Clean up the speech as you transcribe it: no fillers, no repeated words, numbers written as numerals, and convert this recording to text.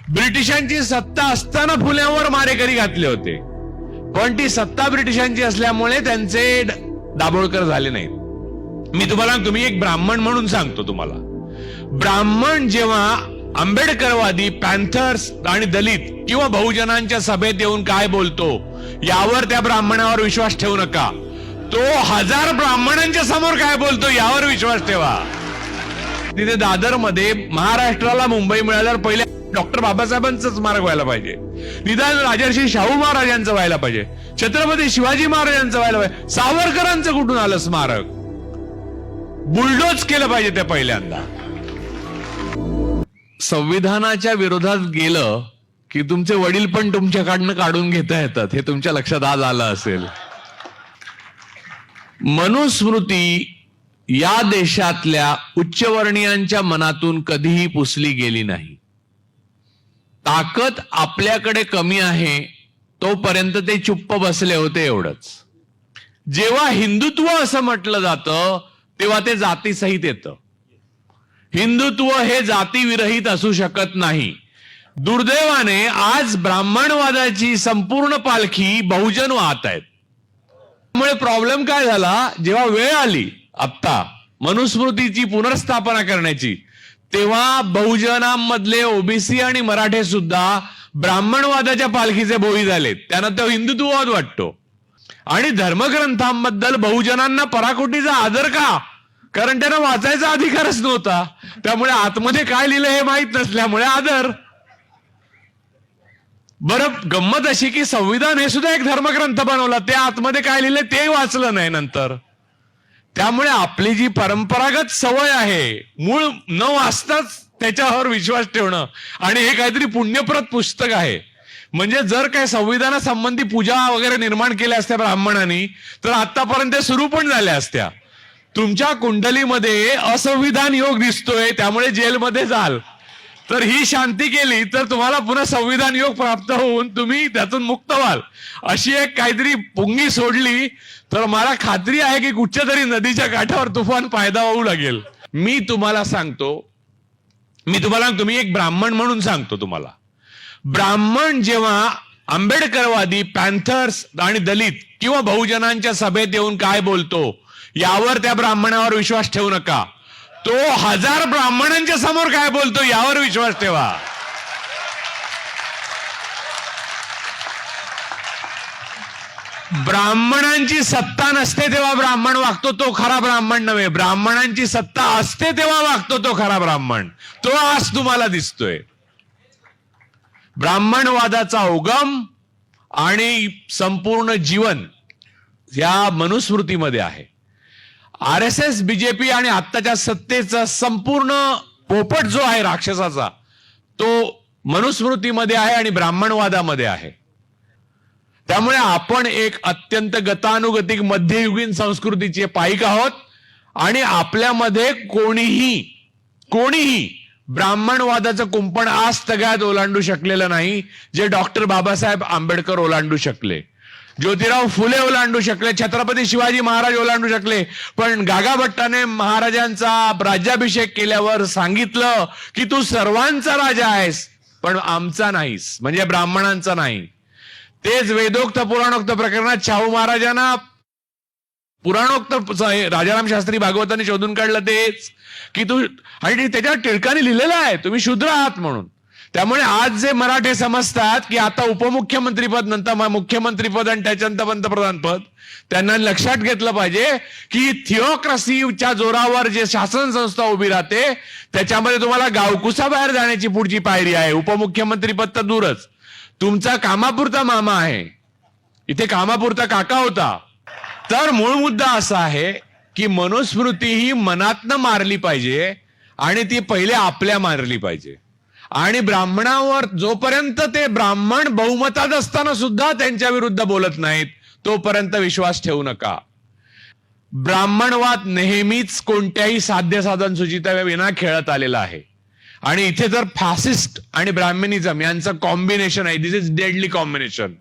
ब्रिटिशांची सत्ता असताना फुल्यांवर मारेकरी घातले होते, पण ती सत्ता ब्रिटिशांची असल्यामुळे त्यांचे दाभोळकर झाले नाहीत. मी तुम्हाला, तुम्ही एक ब्राह्मण म्हणून सांगतो तुम्हाला, ब्राह्मण जेव्हा आंबेडकरवादी, पॅन्थर्स आणि दलित किंवा बहुजनांच्या सभेत येऊन काय बोलतो यावर त्या ब्राह्मणावर विश्वास ठेवू नका. तो 1000 ब्राह्मणांच्या समोर काय बोलतो यावर विश्वास ठेवा. तिथे दादर मध्ये महाराष्ट्राला मुंबई मिळाल्यावर पहिले डॉक्टर बाबासाहेबांचं स्मारक व्हायला पाहिजे, निदान राजर्षी शाहू महाराजांचं व्हायला पाहिजे, छत्रपती शिवाजी महाराजांचं व्हायला पाहिजे. सावरकरांचं कुठून आलं स्मारक? बुलडोज केलं पाहिजे ते पहिल्यांदा. संविधानाच्या विरोधात गेलं की तुमचे वडील पण तुमच्याकडनं काढून घेता येतात, हे तुमच्या लक्षात आज आलं असेल. मनुस्मृती या देशातल्या उच्चवर्णीयांच्या मनातून कधीही पुसली गेली नाही. ताकद आपल्याकडे कमी आहे तोपर्यंत ते चुप्प बसले होते, एवढंच. जेव्हा हिंदुत्व असं म्हटलं जातं तेव्हा ते जातीसहित येतं. हिंदुत्व हे जातीविरहित असू शकत नाही. दुर्दैवाने आज ब्राह्मणवादाची संपूर्ण पालखी बहुजन वाहत आहेत. त्यामुळे प्रॉब्लेम काय झाला, जेव्हा वेळ आली आत्ता मनुस्मृतीची पुनर्स्थापना करण्याची, तेव्हा बहुजनांमधले ओबीसी आणि मराठे सुद्धा ब्राह्मणवादाच्या पालखीचे भोई झालेत. त्यांना तो हिंदुत्ववाद वाटतो. आणि धर्मग्रंथांबद्दल बहुजनांना पराकोटीचा आदर का? कारण त्यांना वाचायचा अधिकारच नव्हता. त्यामुळे आतमध्ये काय लिहिलं हे माहित नसल्यामुळे आदर. बरं, गंमत अशी की संविधान हे सुद्धा एक धर्मग्रंथ बनवला, ते आतमध्ये काय लिहिले ते वाचलं नाही नंतर. त्यामुळे आपली जी परंपरागत सवय आहे, मूळ न वाचताच त्याच्यावर विश्वास ठेवणं, आणि हे काहीतरी पुण्यप्रत पुस्तक आहे. म्हणजे जर काही संविधानासंबंधी पूजा वगैरे निर्माण केल्या असत्या ब्राह्मणांनी तर आतापर्यंत सुरू पण झाल्या असत्या. तुमच्या कुंडलीमध्ये असंविधान योग दिसतोय, त्यामुळे जेलमध्ये जाल. तर ही शांती केली तर तुम्हाला पुन्हा संविधान योग प्राप्त होऊन तुम्ही त्यातून मुक्त व्हाल. अशी एक काहीतरी पुंगी सोडली तर मला खात्री आहे की कुठच्या तरी नदीच्या काठावर तुफान फायदा होऊ लागेल. मी तुम्हाला सांगतो, तुम्ही एक ब्राह्मण म्हणून सांगतो तुम्हाला, ब्राह्मण जेव्हा आंबेडकरवादी, पॅन्थर्स आणि दलित किंवा बहुजनांच्या सभेत येऊन काय बोलतो यावर त्या ब्राह्मणावर विश्वास ठेवू नका. तो 1000 ब्राह्मणांच्या समोर काय बोलतो यावर विश्वास ठेवा. ब्राह्मणांची सत्ता नसते तेव्हा ब्राह्मण वागतो तो खरा ब्राह्मण नव्हे. ब्राह्मणांची सत्ता असते तेव्हा वागतो तो खरा ब्राह्मण. तो आज तुम्हाला दिसतोय. ब्राह्मणवादाचा उगम आणि संपूर्ण जीवन या मनुस्मृतीमध्ये आहे. RSS, बीजेपी आणि आत्ताच्या सत्तेचा संपूर्ण पोपट जो आहे राक्षसाचा, तो मनुस्मृतीमध्ये आहे आणि ब्राह्मणवादामध्ये आहे. त्यामुळे आपण एक अत्यंत गतानुगतिक मध्ययुगीन संस्कृतीचे पाईक आहोत आणि आपल्यामध्ये कोणीही ब्राह्मणवादाचं कुंपण आज तगायत ओलांडू शकलेलं नाही, जे डॉक्टर बाबासाहेब आंबेडकर ओलांडू शकले, ज्योतिराव फुले ओलांडू शकले, छत्रपती शिवाजी महाराज ओलांडू शकले. पण गागाभट्टाने महाराजांचा राज्याभिषेक केल्यावर सांगितलं की तू सर्वांचा राजा आहेस पण आमचा नाहीस, म्हणजे ब्राह्मणांचा नाही. तेच वेदोक्त पुराणोक्त प्रकरणात शाहू महाराजांना पुराणोक्त राजाराम शास्त्री भागवतांनी शोधून काढलं तेच की तू, आणि त्याच्यावर टिळकाने लिहिलेलं आहे तुम्ही शूद्र आहात म्हणून. त्यामुळे आज जे मराठे समजतात की आता उपमुख्यमंत्रीपद नंतर मुख्यमंत्रीपद आणि त्याच्यानंतर पंतप्रधान पद, त्यांना लक्षात घेतलं पाहिजे की थिओक्रसीच्या जोरावर जे शासन संस्था उभी राहते त्याच्यामध्ये तुम्हाला गावकुसा बाहेर जाण्याची पुढची पायरी आहे. उपमुख्यमंत्रीपद तर दूरच, तुमचा कामापुरता मामा आहे, इथे कामापुरता काका होता. तर मूळ मुद्दा असा आहे की मनुस्मृती ही मनातनं मारली पाहिजे आणि ती पहिले आपल्या मारली पाहिजे. आणि ब्राह्मणावर जोपर्यंत ते ब्राह्मण बहुमतात असताना सुद्धा त्यांच्या विरुद्ध बोलत नाहीत तोपर्यंत विश्वास ठेवू नका. ब्राह्मणवाद नेहमीच कोणत्याही साध्य साधन सुचिताविना खेळत आलेला आहे. आणि इथे तर फॅसिस्ट आणि ब्राह्मणिझम यांचं कॉम्बिनेशन आहे. दिस इज डेडली कॉम्बिनेशन.